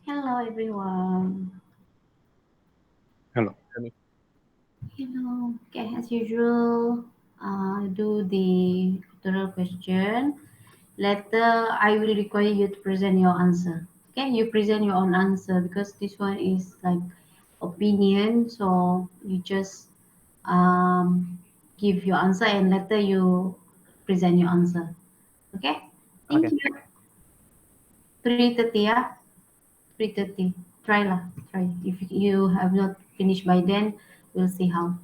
Hello everyone. Hello. Hello. Okay, as usual, do the tutorial question. Later, I will require you to present your answer. Okay, you present your own answer because this one is like opinion. So you just give your answer and later you present your answer. Okay. Thank Okay. you. 3:30 yeah. 3:30. Try lah. Try. If you have not finished by then, we'll see how.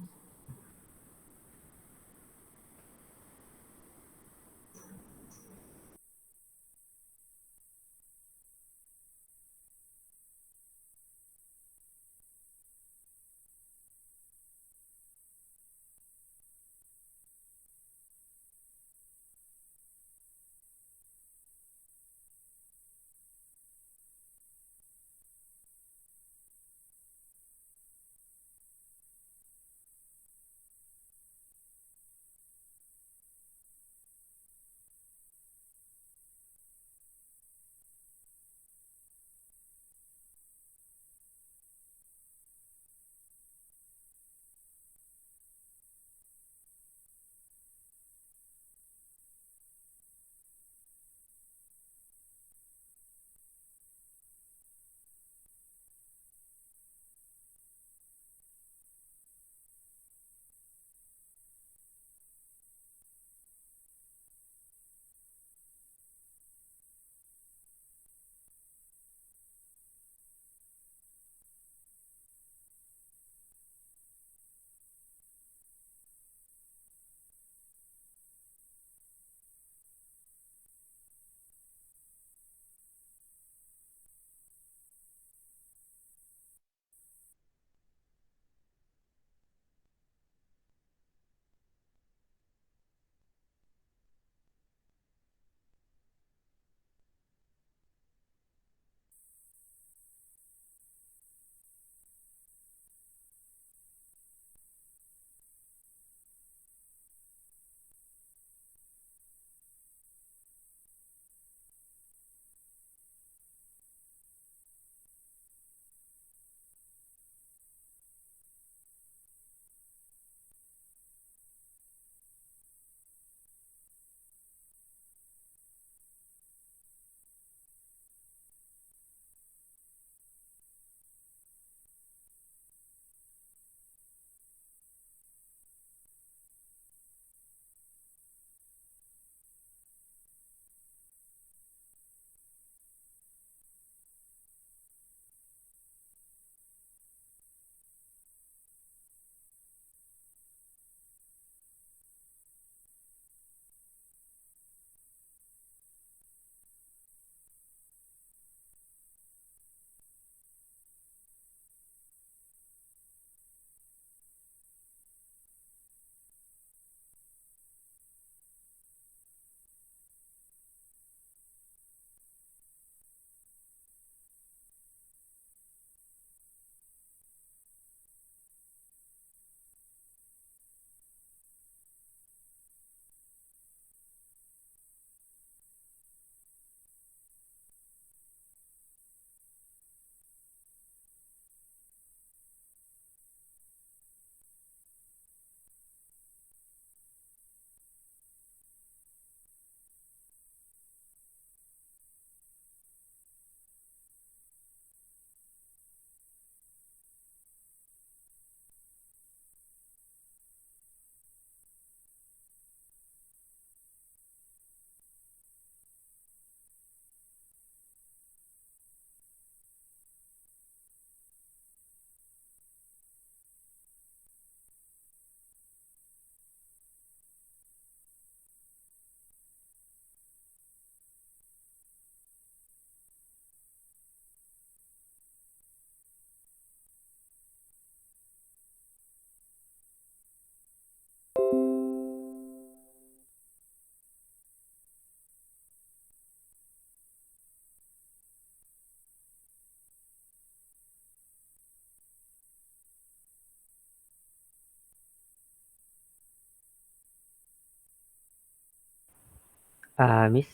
Miss,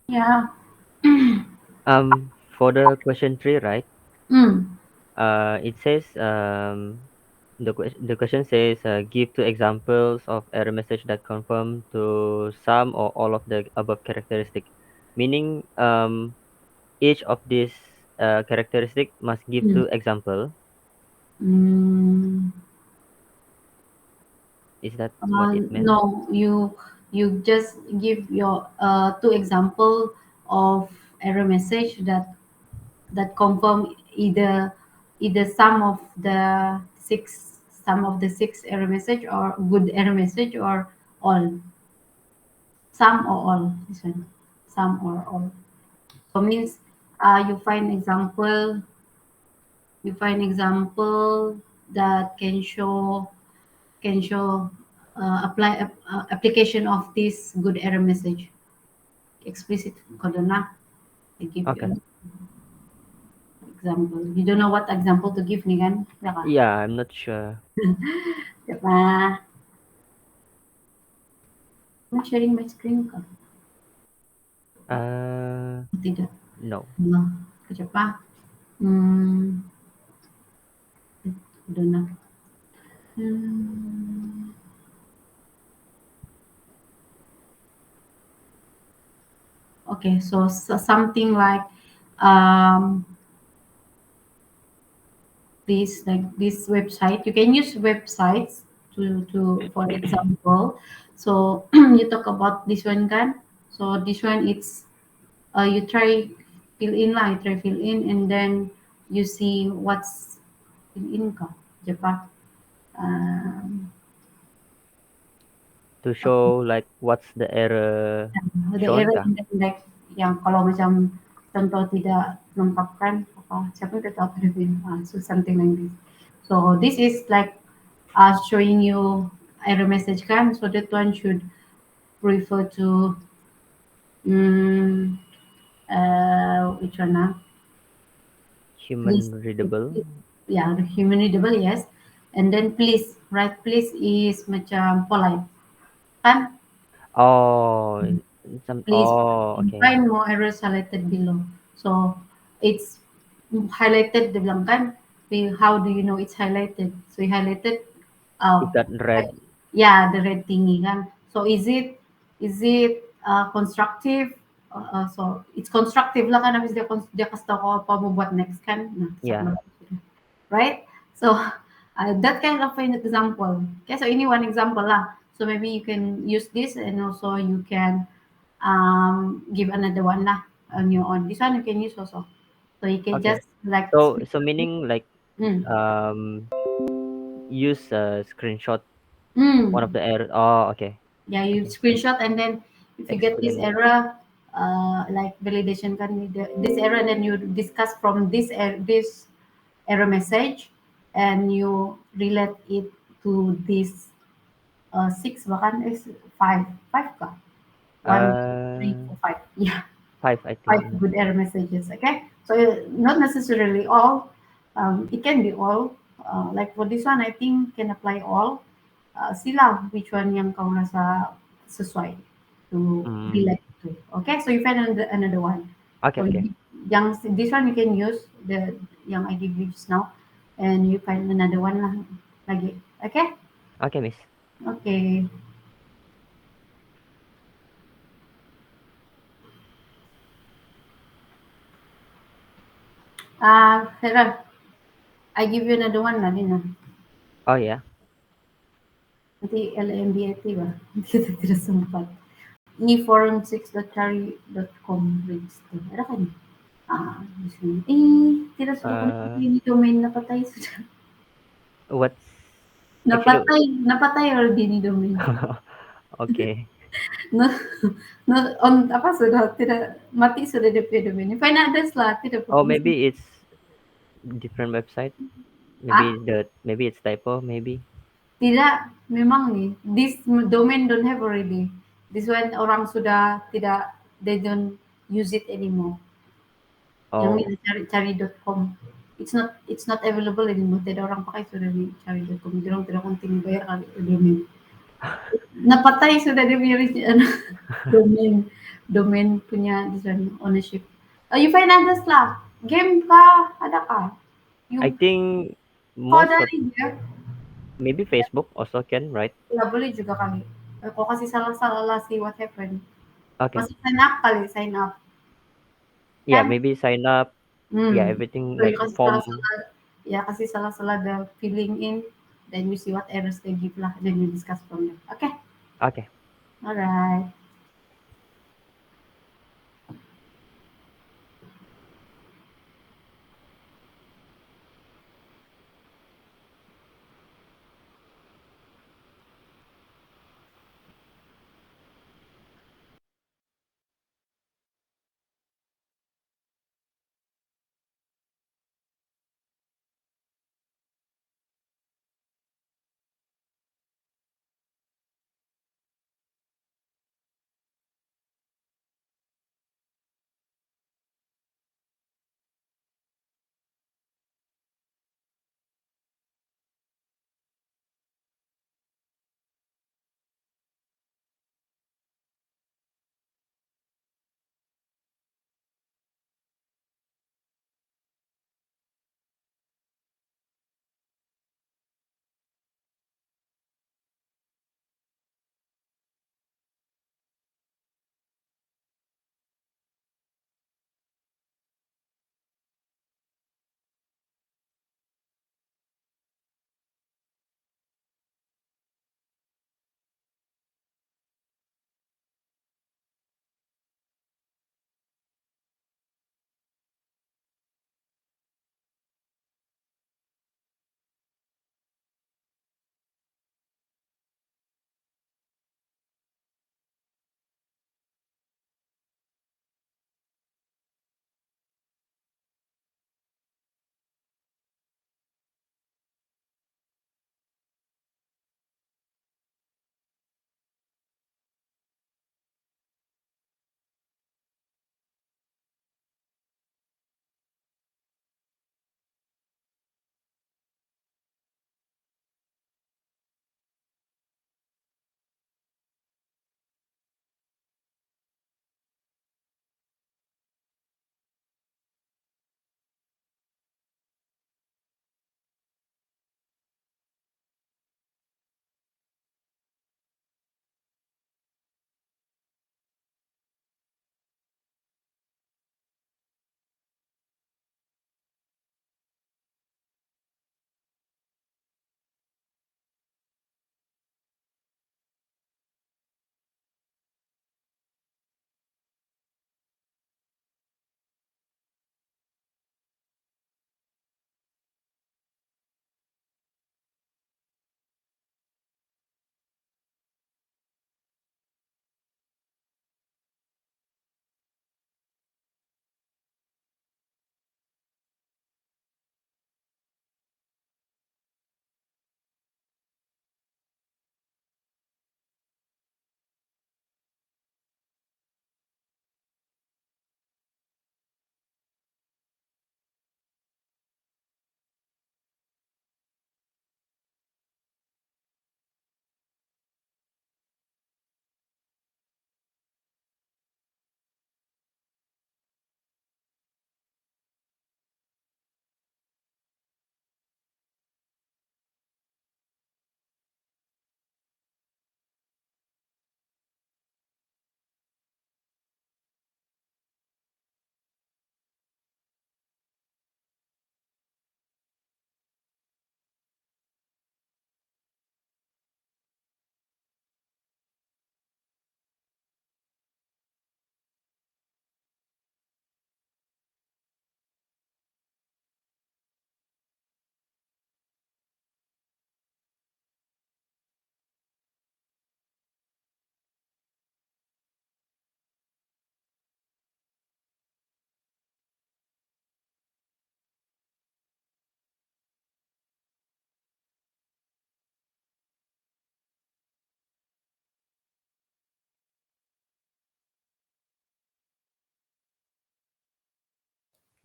Yeah. for the question three, right? Mm. It says the question says give two examples of error message that confirm to some or all of the above characteristic, meaning each of these characteristic must give Mm. two example. Mm. Is that what it meant? No, you just give your two example of error message that confirm either some of the six error message or good error message or all, some or all, this one, some or all. So means you find example that can show application of this good error message explicit ko doon na. I give you Okay. an example. You don't know what example to give ni kan? Diba? Yeah, I'm not sure. Diba? I'm sharing my screen ko. Uh, Tidak. no. No. Kaya pa. Hmm. Doon na. Hmm. Okay, so something um this website. You can use websites to for example. So you talk about this one kan. So this one it's you try fill in lah, you try fill in and then you see what's fill in ka. Diba? Um, To show like what's the error the shown error kah? in the index yang kalau macam contoh tidak lengkap kan apa siapa yang tahu review so something like this. So this is like showing you error message kan, so that one should refer to mm, which one now? Please, Human readable. yeah, the human readable, yes. And then please, right? Please is macam polite, kan? Oh, some. Please Oh, okay. find more errors highlighted below. So it's highlighted the bilang kan? How do you know it's highlighted? So you highlighted, It oh, got red. yeah, the red thingy kan. So is it constructive? So it's constructive lah kan, habis dia kasih tahu kau apa mau buat next kan. Nah, siap Yeah. na. Right? So that kind of an example. Okay, so any one example lah. So maybe you can use this and also you can give another one lah on your own. This one you can use also. So you can Okay. just like So meaning like mm, um use a screenshot one of mm. the error. Oh, okay. Yeah, you Okay. screenshot and then if you get this Explain. error, like validation kan this error, and then you discuss from this error message, and you relate it to this six bahkan is five ka one two three Uh, four five yeah five, I think. five Yeah. good error messages. Okay, so not necessarily all. It can be all. Like for this one, I think can apply all. Sila which one yang kau rasa sesuai to Mm. relate to. Okay, so you find another one. Okay. So Okay. yang this one you can use the yang I give you just now, and you find another one lah lagi. Okay, Okay, Miss. okay. Sarah, I give you another one lah din ah. Oh yeah. Nanti LMBIT ba? Hindi kita tidak sempat. eforum6.chari.com register. Ada kan? Di sini. Tidak sudah ko Uh, ini domain napatay sudah. what's actually Napatay already ni domain. okay. No, no, on apa sudah tidak mati sudah DP domain. Find others lah, tidak Oh, apa-apa. maybe it's different website. Ah, Maybe it's typo. Maybe. tidak, memang nih. This domain don't have already. This one orang sudah tidak, they don't use it anymore. Yang Oh, ni cari.com. It's not available anymore. Tidak ada orang pakai sudah di cari.com. Dia orang tidak continue bayar kali domain. Napatay sudah dia punya ano, domain domain punya di sana, ownership. You find others lah. Game kah? Ada kah? I You think kau most of dari dia, maybe Facebook also can, right? ya boleh juga kali. Kau kasih salah-salah lah see what happened. Okay. Masih sign up kali, sign up. Yeah, Kan? maybe sign up. Yeah, Hmm. everything So you like kasih form. salah-salah, ya kasih salah-salah the filling in, then you see what errors they give lah, then you discuss from there. Okay? Okay. Alright.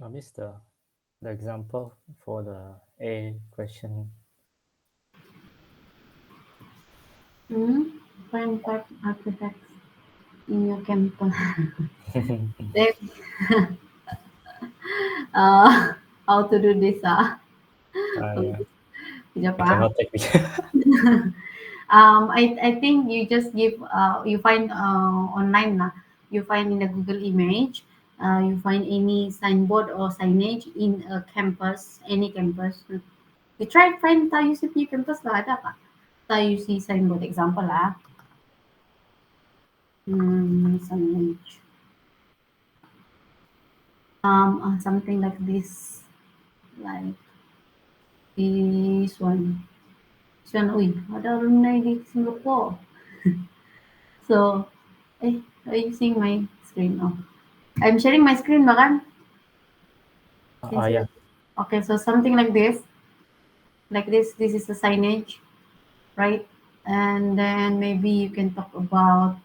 I missed the example for the A question. Hmm? Find five artifacts in your campus. Then, uh, how to do this? Yeah. Kejap I ah. cannot take picture. I think you just give you find online lah. You find in the Google image. You find any signboard or signage in a campus, any campus. You try find Tayu City campus lah ada tak? Tayu City signboard example lah. Signage. Something like this, like this one. This one, ui, ada alumni di Singapore. So, are you seeing my screen? Oh, I'm sharing my screen, Makan. Can you see Yeah. that? Okay, so something like this, like this. This is the signage, right? And then maybe you can talk about.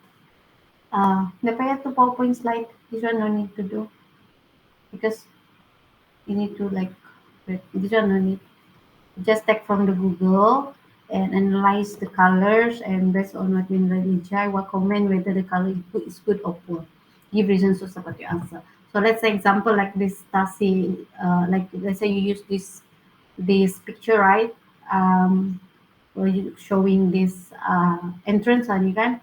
Napaya to PowerPoint slide. This one no need to do because you need to like. This one no need. Just take from the Google and analyze the colors and based on what you enjoy, what comment whether the color is good or poor. Give reasons to support your answer. So let's say example like this Tasi, like let's say you use this picture, right? Or you showing this entrance, you can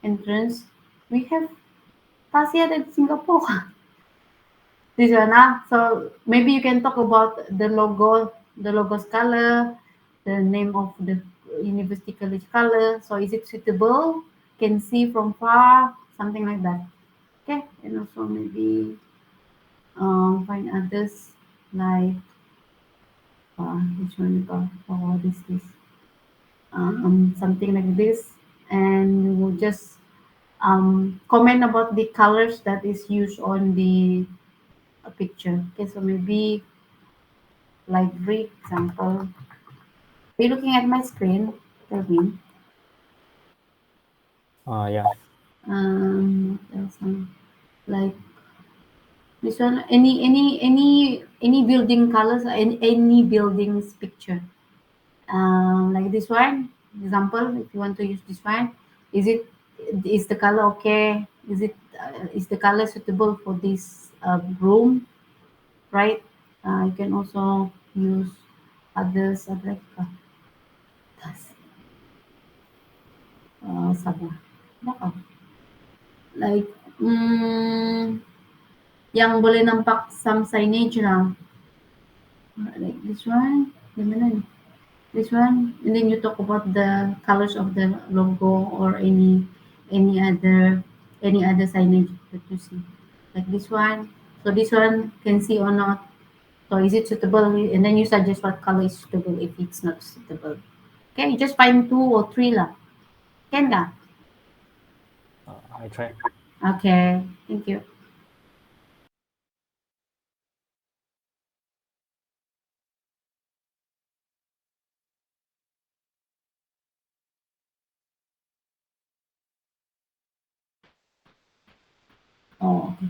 entrance. We have Tasi at Singapore. This one, so maybe you can talk about the logo's color, the name of the university college color. So is it suitable? Can see from far, something like that. Okay, and also maybe find others like which one called this something like this, and we'll just comment about the colors that is used on the picture. Okay, so maybe like for example, are you looking at my screen? Tell me. Yeah. What else, like this one. Any building colors? Any buildings picture? Like this one. Example, if you want to use this one, is it is the color okay? Is the color suitable for this room? Right. You can also use others like sabar. Apa? Like, yang boleh nampak some signage lah. Like this one, di mana ni? This one, and then you talk about the colors of the logo or any other any other signage that you see. Like this one. So this one can see or not. So is it suitable? And then you suggest what color is suitable if it's not suitable. Okay, you just find two or three lah. Can lah. I try. Okay, thank you. Oh, okay.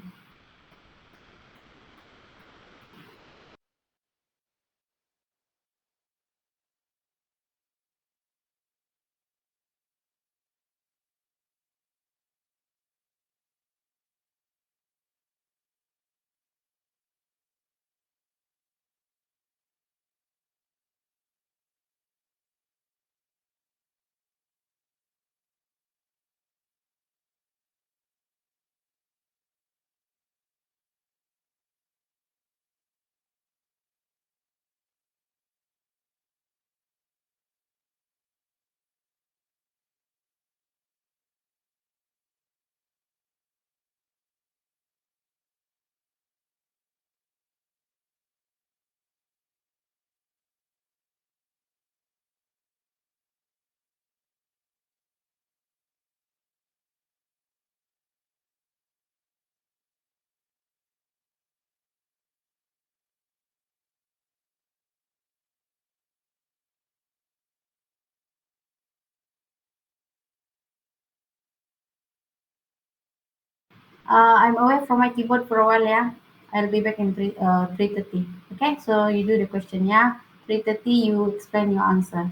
I'm away from my keyboard for a while, yeah. I'll be back in 3:30. Okay, so you do the question, yeah. 3:30, you explain your answer.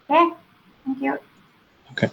Okay, thank you. Okay.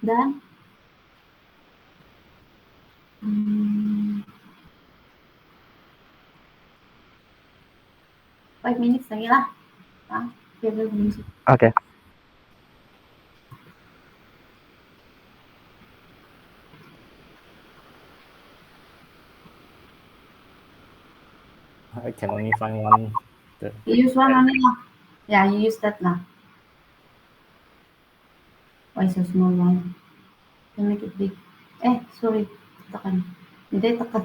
done. Hmm, 5 minutes lagi lah. Ah, biar berfungsi. Okay. I can only find one. The, You use one only lah. Yeah, you use that lah. Why so small one? Can make it big. Sorry. Tekan. Hindi, tekan.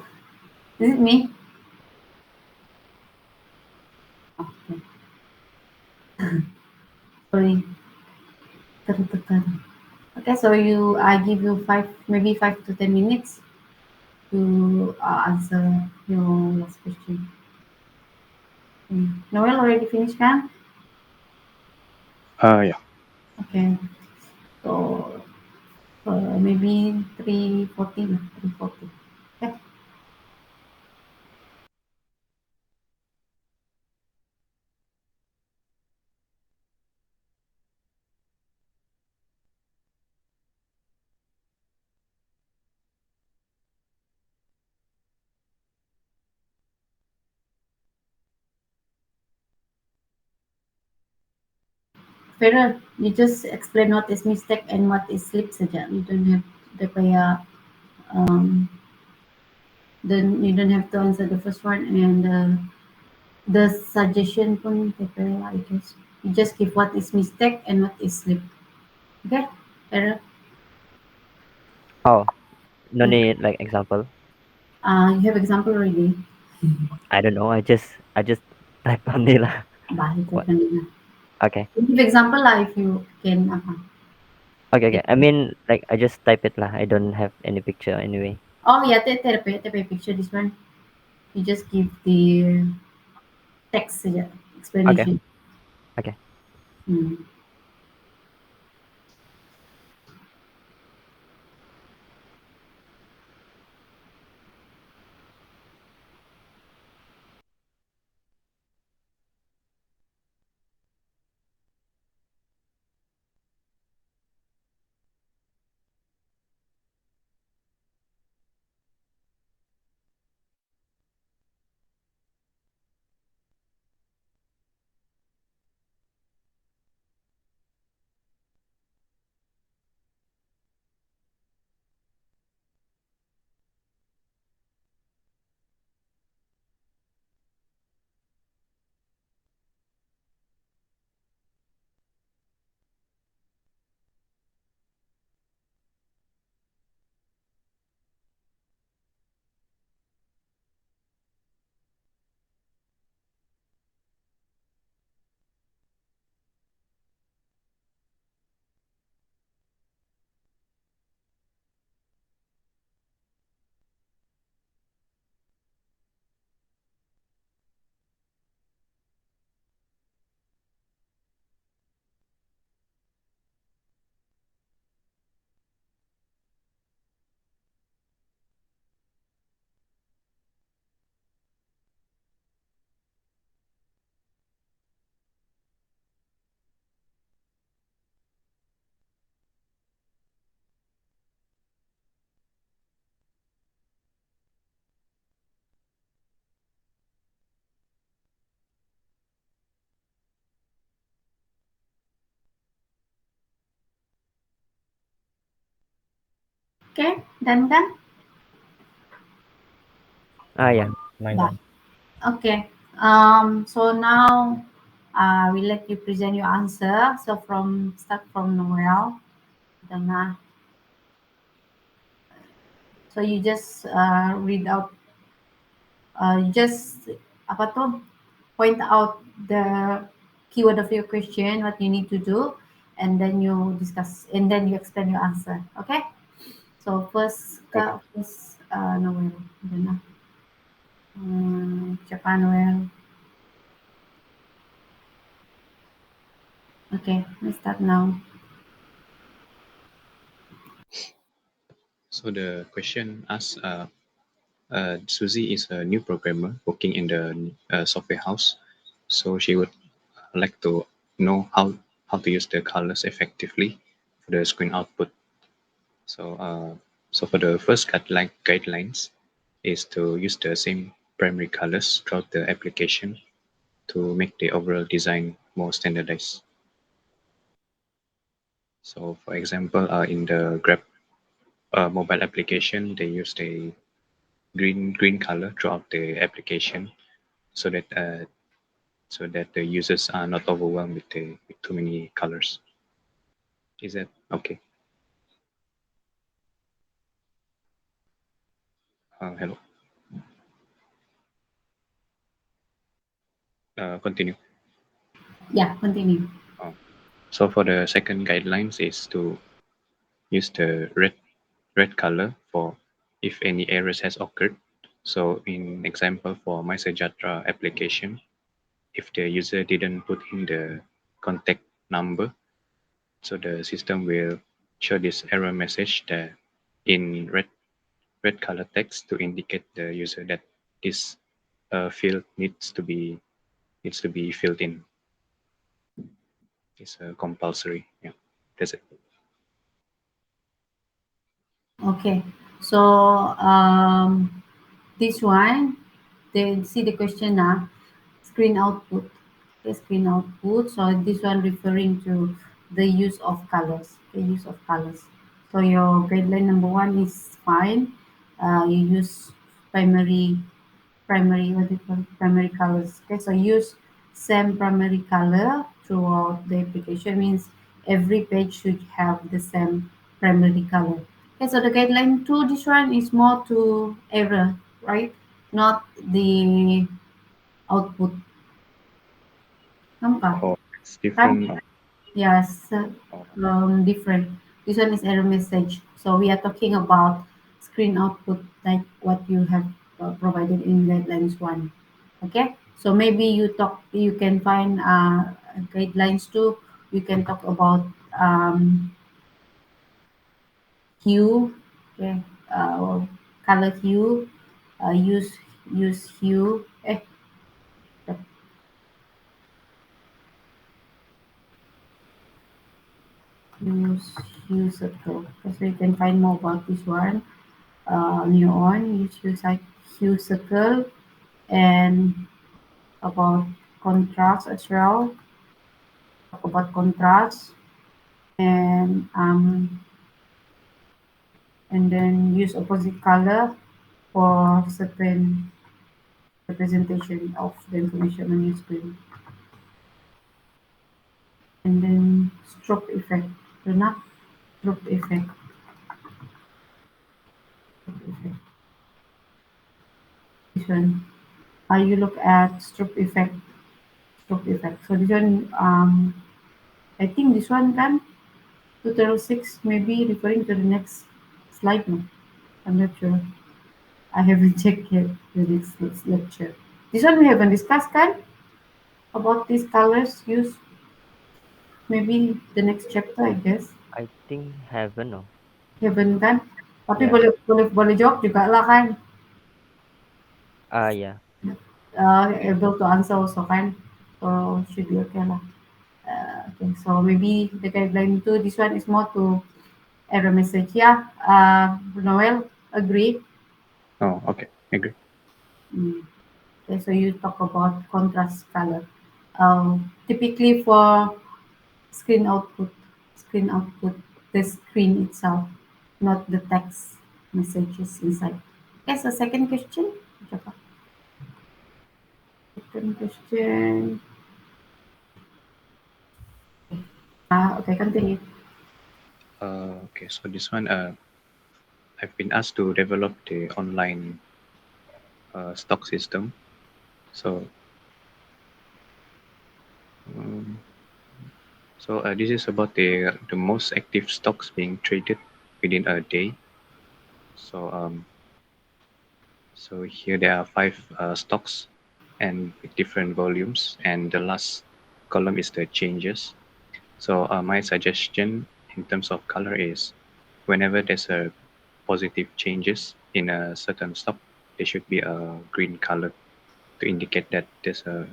Is it me? Oh, okay. Sorry. Tekan. Okay, so I give you maybe 5 to 10 minutes to answer your last question. Noel already finished, kan? Yeah. Okay. So maybe 3:40 lah. 3:40. Okay. Farah, you just explain what is mistake and what is slip saja. You don't have the kayak then you don't have to answer the first one and the suggestion pun paper lah, I guess. You just give what is mistake and what is slip. Okay? Farah? Oh, no Okay. need like example. You have example already. I don't know. I just type only lah. Bahit What? kanina. Okay. Give example lah if you can Okay. take. Okay. I mean, like I just type it lah. I don't have any picture anyway. Oh yeah, take picture this one. You just give the text saja, Okay. explanation. Okay. Hmm. Okay, done kan? Ah, yeah. mine Dah. done. Okay. So now we let you present your answer. So start from Noel. Tengah. So you just read out. Just apa tu? Point out the keyword of your question, what you need to do, and then you discuss, and then you explain your answer. Okay? So first, Okay. Noel. Tengah. Siapa Noel? Okay, let's start now. So the question asks, Susie is a new programmer working in the software house. So she would like to know how to use the colors effectively for the screen output. So so for the first guidelines is to use the same primary colors throughout the application to make the overall design more standardized. So for example, in the Grab mobile application, they use the green color throughout the application so that the users are not overwhelmed with too many colors. Is that okay? Hello. Continue. Yeah, continue. Uh, so for the second guidelines is to use the red color for if any errors has occurred. So in example for my Sejatra application, if the user didn't put in the contact number, so the system will show this error message that in red color text to indicate the user that this field needs to be filled in. It's compulsory. Yeah, that's it. Okay. So this one, they see the question now. Screen output. Okay, screen output. So this one referring to the use of colors. The use of colors. So your guideline number one is fine. You use primary what do you call it? Primary colors. Okay, so use same primary color throughout the application means every page should have the same primary color. Okay, so the guideline two, this one is more to error, right? Not the output. Nampak? Oh, it's Kan? different. Yes, Oh, different. This one is error message. So we are talking about screen output like what you have provided in guidelines one. Okay, so maybe you can find guidelines two. You can talk about hue, okay, color hue, use hue, use hue circle. Okay, so you can find more about this one. New on, use hue circle and about contrast as well. Talk about contrast and and then use opposite color for certain representation of the information on your screen. And then stroke effect. Enough stroke effect. Stroke effect. This one. You look at stroke effect. Stroke effect. So this one, I think this one can 2006 maybe referring to the next slide. No, I'm not sure. I haven't checked yet the next lecture. This one we haven't discussed, kan? About these colors used. Maybe the next chapter, I guess. I think haven't no. Haven't kan? Tapi Yeah. boleh boleh boleh jawab juga lah kan? Yeah. Able to answer also kan? So should be okay lah. Okay, so maybe the guideline two, this one is more to error message. Yeah, Noel, agree? oh, okay, agree. Mm. Okay, so you talk about contrast color. Typically for screen output, screen output, the screen itself, not the text messages inside. Okay, so second question. Second question. Okay, continue. Okay, so this one, I've been asked to develop the online stock system. So, um, this is about the most active stocks being traded within a day. So here there are five stocks and with different volumes, and the last column is the changes. So my suggestion in terms of color is whenever there's a positive changes in a certain stock, there should be a green color to indicate that there's a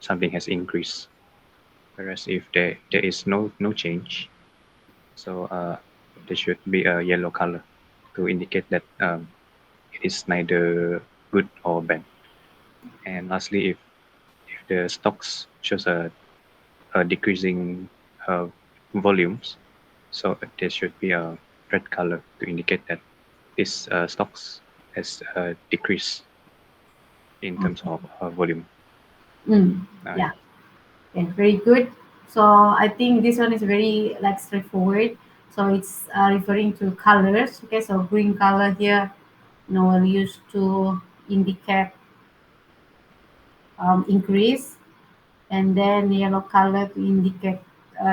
something has increased. Whereas if there is no change, so there should be a yellow color to indicate that it is neither good or bad. And lastly, if the stocks shows a decreasing uh, volumes, so there should be a red color to indicate that this stocks has decreased in terms Okay. of volume. Yeah. Yeah. Okay, very good. So I think this one is very like straightforward. So it's referring to colors. Okay, so green color here, we'll use to indicate increase, and then yellow color to indicate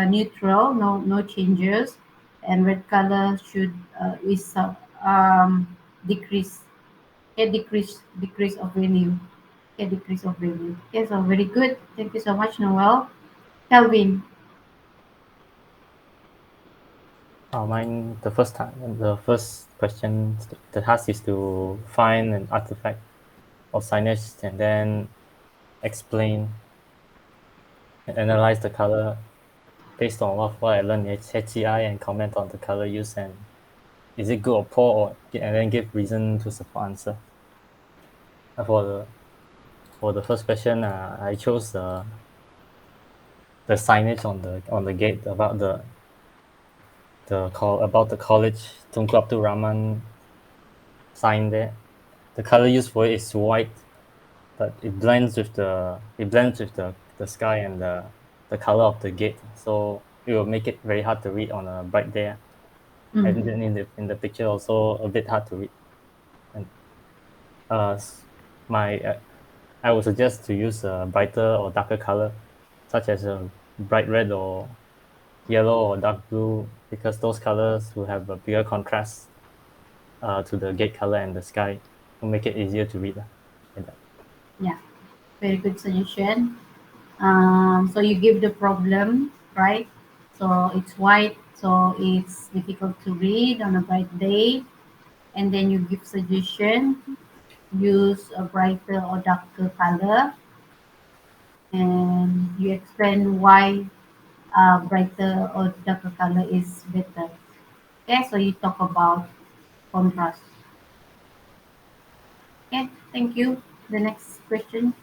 neutral, no changes, and red color should is decrease. Okay, decrease of value. Okay, decrease of value. Okay, so very good. Thank you so much, Noel. Kelvin. Mine, the first question, the task is to find an artifact or signage and then explain and analyze the color based on what I learned in HCI and comment on the color use and is it good or poor or and then give reason to support answer. Uh, For the for the first question, I chose the signage on the gate about about the college Tunku Abdul Rahman sign there. The color used for it is white, but it blends with the sky and the color of the gate. So it will make it very hard to read on a bright day. And Mm. then in the picture also a bit hard to read. And uh, s- my I would suggest to use a brighter or darker color, such as a bright red or yellow or dark blue, because those colors will have a bigger contrast to the gate color and the sky to make it easier to read. Like that. Yeah, very good suggestion. So you give the problem, right? So it's white, so it's difficult to read on a bright day, and then you give suggestion, use a brighter or darker color, and you explain why brighter or darker color is better. Okay, so you talk about contrast. Okay, thank you. The next question.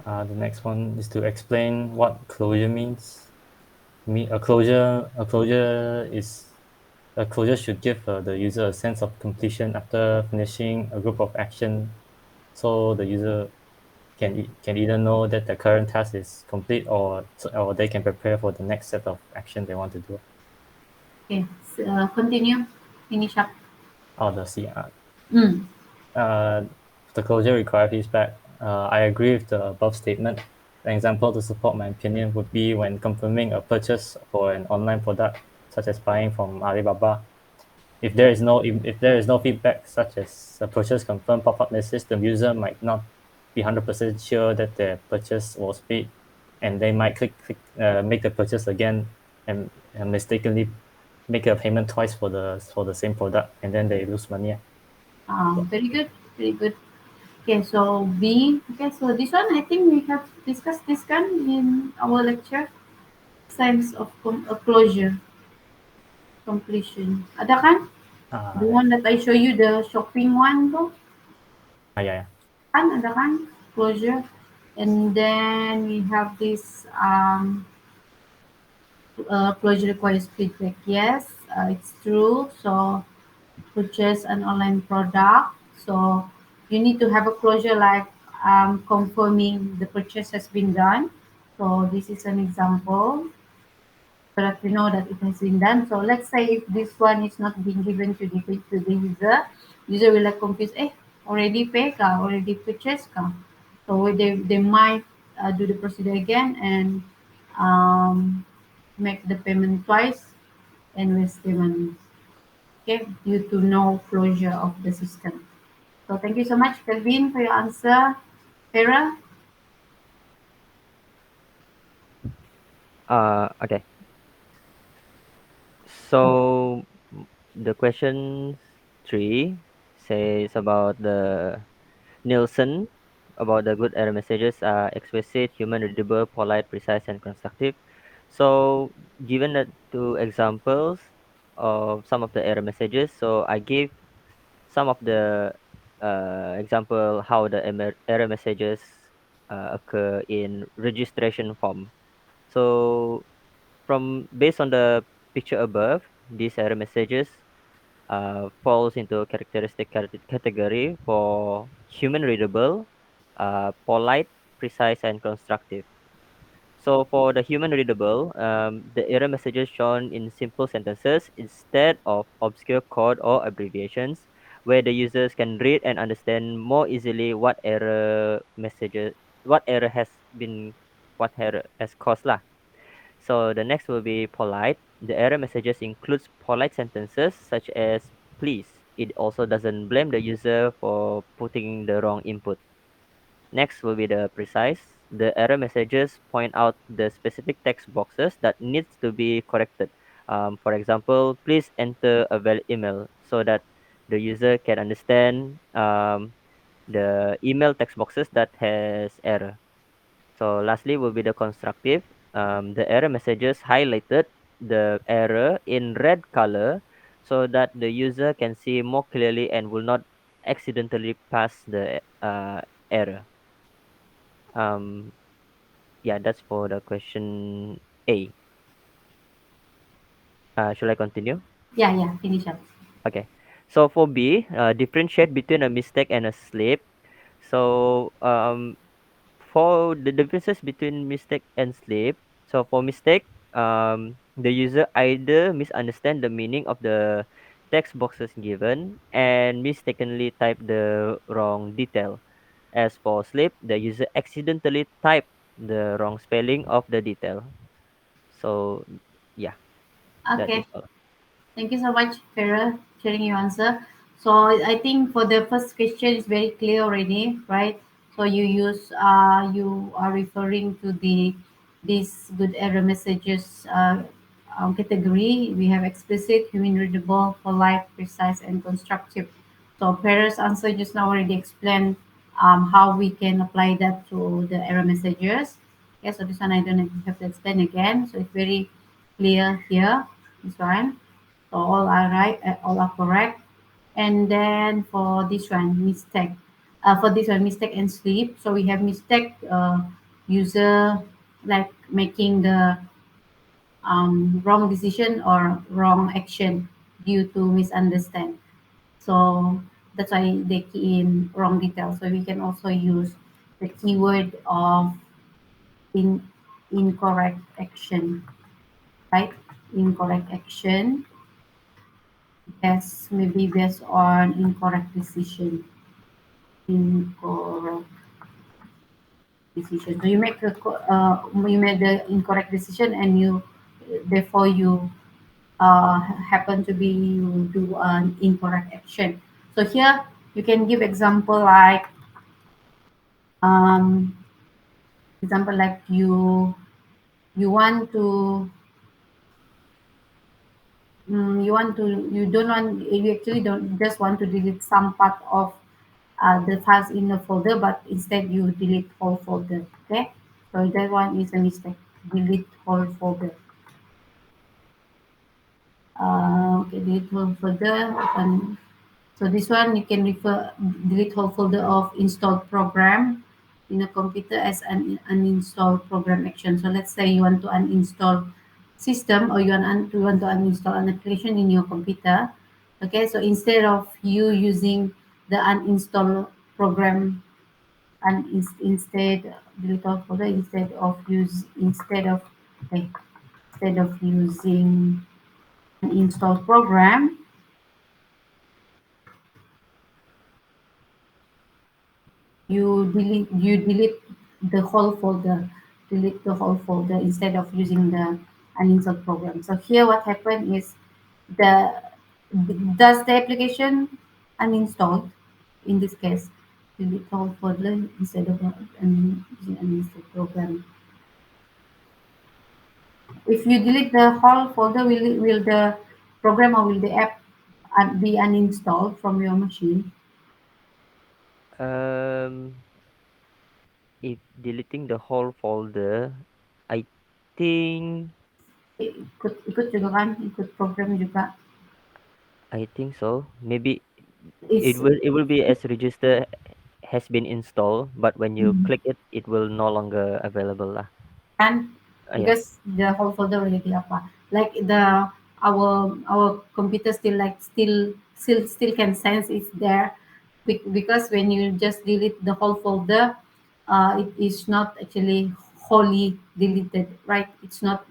The next one is to explain what closure means. A closure should give the user a sense of completion after finishing a group of action, so the user can either know that the current task is complete or they can prepare for the next set of action they want to do. Okay, continue. Finish up. Or the CR. Mm. Uh, the closure require feedback. I agree with the above statement. An example to support my opinion would be when confirming a purchase for an online product, such as buying from Alibaba. If there is no feedback, such as a purchase confirmed pop-up message, the user might not be 100% sure that their purchase was paid, and they might make the purchase again and mistakenly make a payment twice for the same product, and then they lose money. Very good. Very good. Okay, so B. Okay, so this one I think we have discussed this one in our lecture. Signs of closure, completion. Ada kan? The Yeah. one that I show you, the shopping one tuh. Yeah, yeah. Kan ada kan? Closure. And then we have this closure requires feedback. Yes, it's true. So purchase an online product. So you need to have a closure like confirming the purchase has been done. So this is an example so that we know that it has been done. So let's say if this one is not being given to the user, user will like confused, already pay ka, already purchase ka. So they might do the procedure again and um, make the payment twice and waste the money. Okay, due to no closure of the system. So thank you so much, Kelvin, for your answer. Farah? Okay. So the question three says about the Nielsen about the good error messages are explicit, human readable, polite, precise, and constructive. So given the two examples, of some of the error messages. So I gave some of the example how the error messages occur in registration form. So from based on the picture above, these error messages falls into a characteristic category for human readable, polite, precise, and constructive. So for the human readable, the error messages shown in simple sentences instead of obscure code or abbreviations, where the users can read and understand more easily what error has been, what error has caused lah. So the next will be polite. The error messages includes polite sentences such as please. It also doesn't blame the user for putting the wrong input. Next will be the precise. The error messages point out the specific text boxes that needs to be corrected. For example, please enter a valid email so that the user can understand the email text boxes that has error. So lastly will be the constructive. The error messages highlighted the error in red color so that the user can see more clearly and will not accidentally pass the error. Um, yeah, that's for the question A. Should I continue? Yeah, yeah, finish up. Okay. So for B, differentiate between a mistake and a slip. So for the differences between mistake and slip, so for mistake, the user either misunderstand the meaning of the text boxes given and mistakenly type the wrong detail. As for slip, the user accidentally type the wrong spelling of the detail. So yeah, that is Okay. all. Thank you so much, Farah, sharing your answer. So I think for the first question is very clear already, right? So you are referring to these good error messages category. We have explicit, human readable, polite, precise, and constructive. So Farah's answer just now already explained how we can apply that to the error messages. Okay, so this one I don't have to explain again. So it's very clear here. This one. So all are right, all are correct. And then for this one, mistake. For this one, mistake and sleep. So we have mistake user like making the wrong decision or wrong action due to misunderstand. So that's why they key in wrong details. So we can also use the keyword of in incorrect action, right? Incorrect action. Yes, maybe based on incorrect decision. Incorrect decision. So you make you made the incorrect decision, and you therefore you happen to be you do an incorrect action. So here you can give example like um, you want to you don't want you actually don't just want to delete some part of the files in the folder, but instead you delete whole folder. Okay, so that one is a mistake. Delete whole folder. Okay, delete whole folder. So this one you can refer delete whole folder of installed program in a computer as an uninstall program action. So let's say you want to uninstall system or you want to uninstall an application in your computer. Okay, so instead of you using the uninstall program and instead delete all folder okay, instead of using an install program, you delete the whole folder, delete the whole folder instead of using the uninstall program. So here what happened is the does the application uninstalled in this case, delete whole folder instead of using uninstall program. If you delete the whole folder, will the program or will the app be uninstalled from your machine? Um, if deleting the whole folder, I think Ikut juga kan, ikut program juga. I think so. Maybe It's it will be as register has been installed, but when you click it, it will no longer available lah. and Yeah. because the whole folder already apa, like the our computer still like still can sense it's there, because when you just delete the whole folder, it is not actually wholly deleted, right? It's not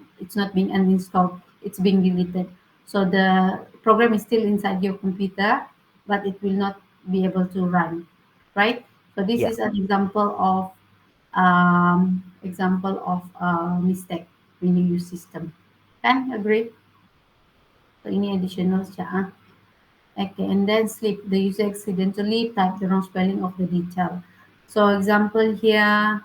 being uninstalled, it's being deleted. So the program is still inside your computer, but it will not be able to run, right? So this Yeah. is an example of mistake when you use system. Can agree? So ini additional siya. Ah. Okay, and then sleep. The user accidentally typed the wrong spelling of the detail. So example here,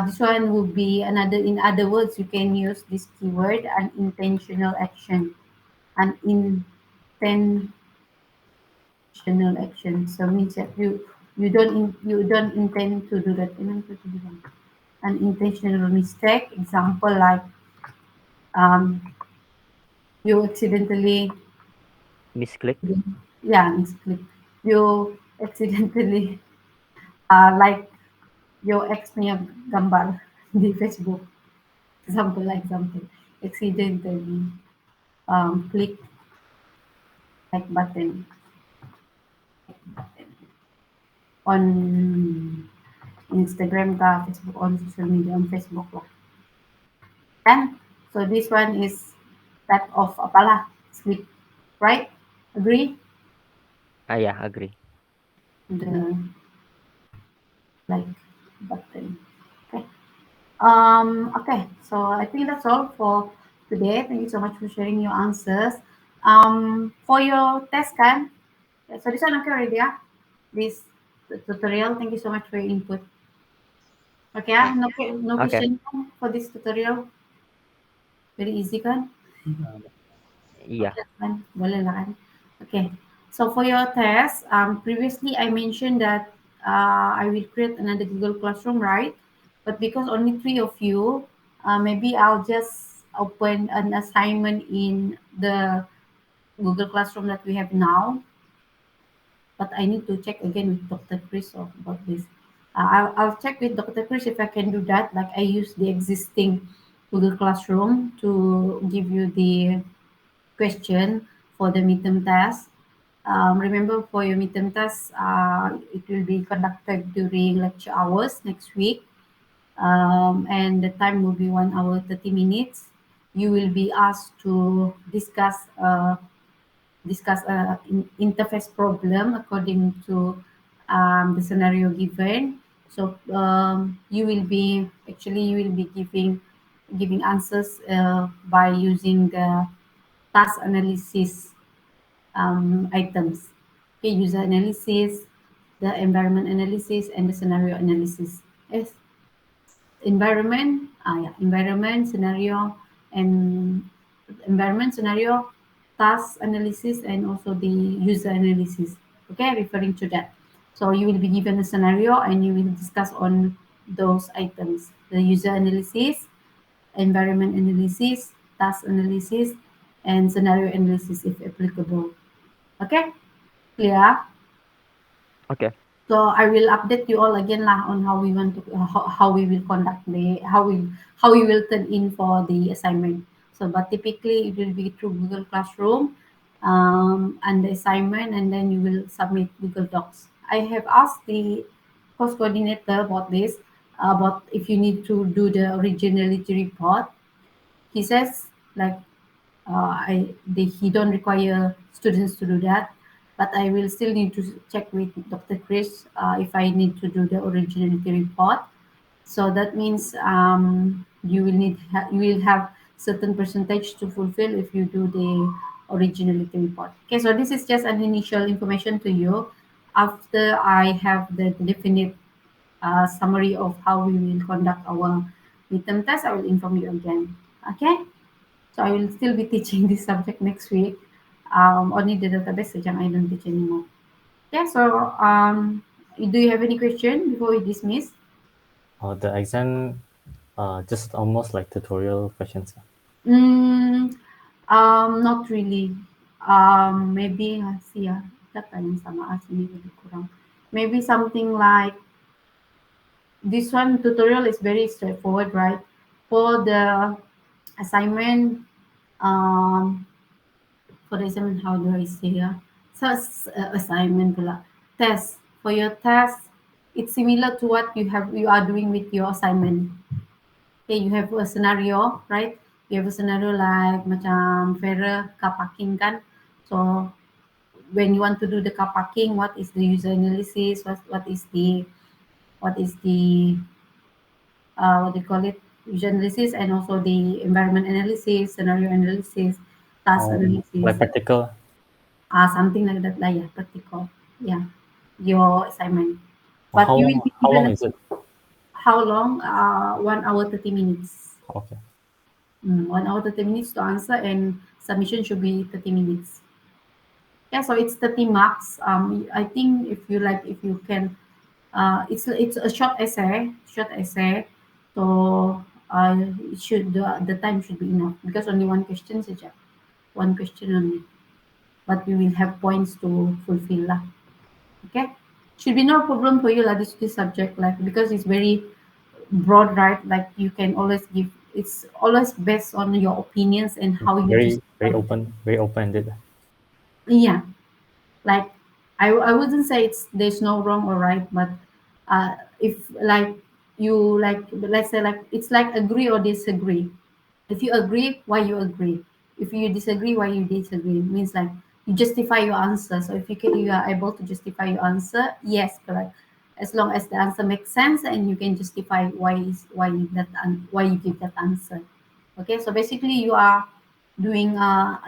this one would be another. In other words, you can use this keyword, an intentional action, an intentional action. So means that you don't intend to do that. An intentional mistake. Example like um, you accidentally, Misclick. yeah, misclick. You accidentally like your ex punya gambar di Facebook. Example, accidentally click like button on Instagram ka, Facebook, on social media, on Facebook lah. And so this one is that of apalah, sleep, right? Agree? Ah, yeah, agree. The like button. Okay. Okay, so I think that's all for today. Thank you so much for sharing your answers. For your test kan, so this one okay already, yeah? This tutorial. Thank you so much for your input. Okay, Yeah. no, no Okay. question for this tutorial. Very easy kan? Yeah. Okay kan? Boleh lah kan? Okay. So for your test, previously I mentioned that I will create another Google Classroom, right? But because only three of you, maybe I'll just open an assignment in the Google Classroom that we have now. But I need to check again with Dr. Chris about this. I'll check with Dr. Chris if I can do that. Like I use the existing Google Classroom to give you the question for the midterm test. Remember, for your midterm test, it will be conducted during lecture hours next week, and the time will be 1 hour 30 minutes. You will be asked to discuss a interface problem according to the scenario given. So you will be giving answers by using the task analysis items. Okay, user analysis, the environment analysis, and the scenario analysis. Yes, environment scenario, and environment scenario, task analysis, and also the user analysis. Okay, referring to that. So you will be given a scenario and you will discuss on those items: the user analysis, environment analysis, task analysis, and scenario analysis if applicable. Okay, clear? Okay. So I will update you all again lah on how we want to how we will conduct the how we will turn in for the assignment. So but typically it will be through Google Classroom, and the assignment, and then you will submit Google Docs. I have asked the course coordinator about this, about if you need to do the originality report. He says like he don't require students to do that, but I will still need to check with Dr. Chris if I need to do the originality report. So that means you will have certain percentage to fulfill if you do the originality report. Okay, so this is just an initial information to you. After I have the definite summary of how we will conduct our midterm test, I will inform you again. Okay. So I will still be teaching this subject next week. Only the database saja I don't teach anymore. Yeah. So do you have any question before we dismiss? The exam, just almost like tutorial questions. Mm, not really. Maybe sih ya, kita yang sama sini lebih kurang. Maybe something like this one tutorial is very straightforward, right? For the assignment, um, for the assignment, how do I say ya? So assignment pula. Test. For your test, it's similar to what you are doing with your assignment. Okay, you have a scenario, right? You have a scenario like macam Farah car parking kan. So when you want to do the car parking, what is the user analysis? What is the what do you call it? User analysis, and also the environment analysis, scenario analysis, task Like analysis, practical. something like that. Like yeah, practical. Yeah, your assignment. Or But you will be how long given is it? how long? 1 hour 30 minutes. Okay. 1 hour 30 minutes to answer, and submission should be 30 minutes. Yeah, so it's 30 marks. I think if you can, it's a short essay. So it should the time should be enough because only one question saja, one question only. But we will have points to fulfill lah. Okay, should be no problem for you lah. This subject like because it's very broad, right? Like you can always give. It's always based on your opinions and how you Very justify. open, very open-ended. Yeah, like I wouldn't say there's no wrong or right, but if like you like let's say like it's like agree or disagree. If you agree, why you agree? If you disagree, why you disagree? Means like you justify your answer. So if you are able to justify your answer, yes, correct. As long as the answer makes sense and you can justify why you give that answer. Okay, so basically you are doing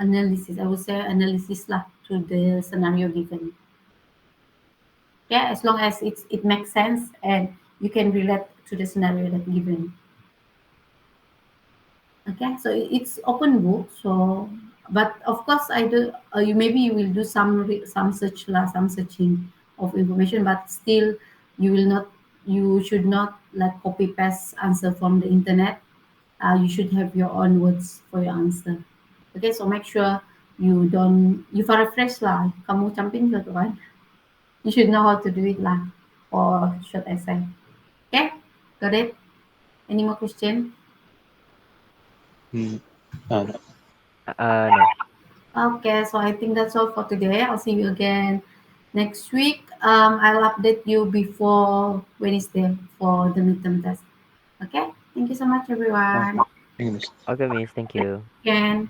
analysis. I would say analysis lah to the scenario given. Yeah, as long as it makes sense and you can relate to the scenario that given. Okay, so it's open book. So, but of course, I do. You maybe you will do some search lah, some searching of information, but still, you will not. You should not like copy paste answer from the internet. You should have your own words for your answer. Okay, so make sure you paraphrase lah. Kamu camping satu kan. You should know how to do it lah for short essay. Okay, got it? Any more question? Mm. No. No. Okay, so I think that's all for today. I'll see you again next week. I'll update you before Wednesday for the midterm test. Okay, thank you so much, everyone. Thank you, Miss. Okay, Miss. Thank you. Again.